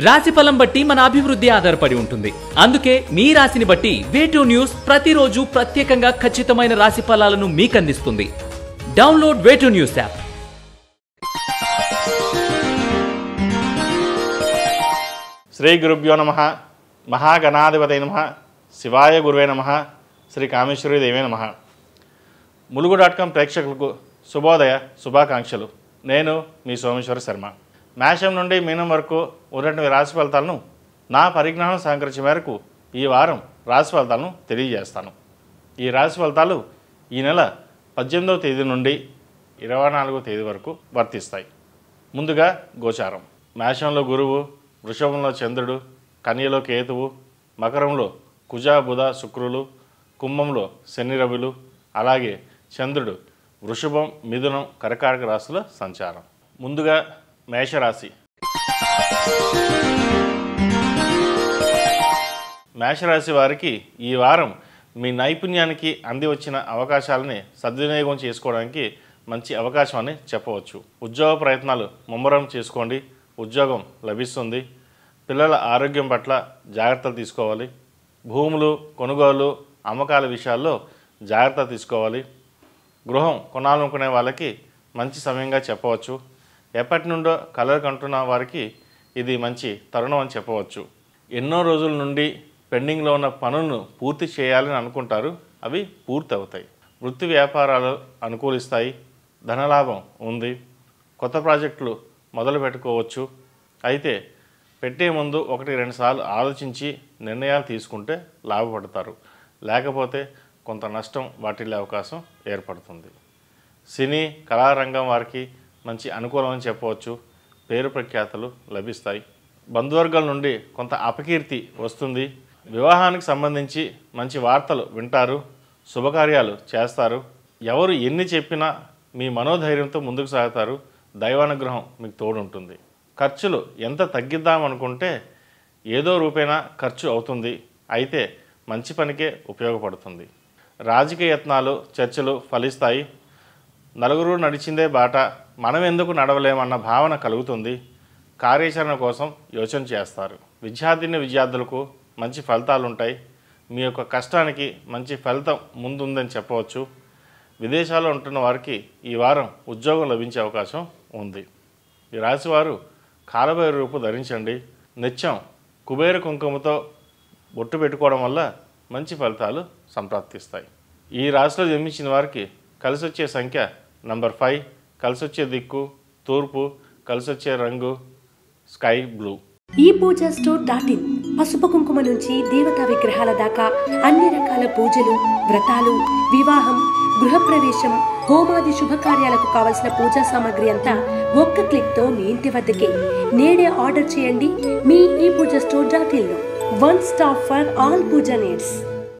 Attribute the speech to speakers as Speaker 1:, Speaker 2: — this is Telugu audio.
Speaker 1: రాశిఫలం బట్టి మన అభివృద్ధి ఆధారపడి ఉంటుంది. అందుకే మీ రాశిని బట్టి వే2 న్యూస్ ప్రతిరోజు ప్రత్యేకంగా ఖచ్చితమైన రాశి ఫలాలను మీకు అందిస్తుంది. Download way two news app.
Speaker 2: Shri గురుభ్యో నమః. మహాగణాధిపతయ నమః. శివాయ గురువే నమః. శ్రీ కామేశ్వరి దేవే నమః. ములుగు.com ప్రేక్షకులకు శుభోదయ శుభాకాంక్షలు. నేను మీ సోమేశ్వర శర్మ. మేషం నుండి మీనం వరకు ఉన్నటువంటి రాశి ఫలితాలను నా పరిజ్ఞానం సహకరించే మేరకు ఈ వారం రాశి ఫలితాలను తెలియజేస్తాను. ఈ రాశి ఫలితాలు ఈ నెల 18వ తేదీ నుండి 24వ తేదీ వరకు వర్తిస్తాయి. ముందుగా గోచారం. మేషంలో గురువు, వృషభంలో చంద్రుడు, కన్యలో కేతువు, మకరంలో కుజ బుధ శుక్రులు, కుంభంలో శని రవులు, అలాగే చంద్రుడు వృషభం, మిథునం, కర్కాటక రాశుల సంచారం. ముందుగా మేషరాశి. మేషరాశి వారికి ఈ వారం మీ నైపుణ్యానికి అంది వచ్చిన అవకాశాలని సద్వినియోగం చేసుకోవడానికి మంచి అవకాశం అని చెప్పవచ్చు. ఉద్యోగ ప్రయత్నాలు ముమ్మరం చేసుకోండి. ఉద్యోగం లభిస్తుంది. పిల్లల ఆరోగ్యం పట్ల జాగ్రత్తలు తీసుకోవాలి. భూములు కొనుగోలు అమ్మకాల విషయాల్లో జాగ్రత్త తీసుకోవాలి. గృహం కొనాలనుకునే వాళ్ళకి మంచి సమయంగా చెప్పవచ్చు. ఎప్పటి నుండో కలలు కంటున్న వారికి ఇది మంచి తరుణం అని చెప్పవచ్చు. ఎన్నో రోజుల నుండి పెండింగ్లో ఉన్న పనులను పూర్తి చేయాలని అనుకుంటారు. అవి పూర్తి అవుతాయి. వృత్తి వ్యాపారాలు అనుకూలిస్తాయి. ధనలాభం ఉంది. కొత్త ప్రాజెక్టులు మొదలు పెట్టుకోవచ్చు. అయితే పెట్టే ముందు 1-2 సార్లు ఆలోచించి నిర్ణయాలు తీసుకుంటే లాభపడతారు. లేకపోతే కొంత నష్టం వాటిల్లే అవకాశం ఏర్పడుతుంది. సినీ కళారంగం వారికి మంచి అనుకూలం అని చెప్పవచ్చు. పేరు ప్రఖ్యాతలు లభిస్తాయి. బంధువర్గాల నుండి కొంత అపకీర్తి వస్తుంది. వివాహానికి సంబంధించి మంచి వార్తలు వింటారు. శుభకార్యాలు చేస్తారు. ఎవరు ఎన్ని చెప్పినా మీ మనోధైర్యంతో ముందుకు సాగుతారు. దైవానుగ్రహం మీకు తోడుంటుంది. ఖర్చులు ఎంత తగ్గిద్దామనుకుంటే ఏదో రూపేణా ఖర్చు అవుతుంది. అయితే మంచి పనికే ఉపయోగపడుతుంది. రాజకీయ యత్నాలు చర్చలు ఫలిస్తాయి. నలుగురు నడిచిందే బాట, మనం ఎందుకు నడవలేమన్న భావన కలుగుతుంది. కార్యాచరణ కోసం యోచన చేస్తారు. విద్యార్థులకు మంచి ఫలితాలు ఉంటాయి. మీ యొక్క కష్టానికి మంచి ఫలితం ముందుందని చెప్పవచ్చు. విదేశాల్లో ఉంటున్న వారికి ఈ వారం ఉద్యోగం లభించే అవకాశం ఉంది. ఈ రాశివారు కాలభైరవ రూపు ధరించండి. నిత్యం కుబేర కుంకుమతో బొట్టు పెట్టుకోవడం వల్ల మంచి ఫలితాలు సంప్రాప్తిస్తాయి. ఈ రాశిలో జన్మించిన వారికి కలిసి వచ్చే సంఖ్య నంబర్ 5, కలిసొచ్చే దిక్కు తూర్పు, కలిసొచ్చే రంగు స్కై బ్లూ.
Speaker 3: ఈ పూజా స్టోర్.in పసుపు కుంకుమ నుంచి దేవతా విగ్రహాల దాకా అన్ని రకాల పూజలు, వ్రతాలు, వివాహం, గృహప్రవేశం, హోమాది శుభకార్యాలకు కావలసిన పూజా సామాగ్రి అంతా ఒక్క క్లిక్ తో మీ ఇంటి వద్దకే. నేడే ఆర్డర్ చేయండి మీ ఈ పూజా స్టోర్.in లో. One stop for all puja needs.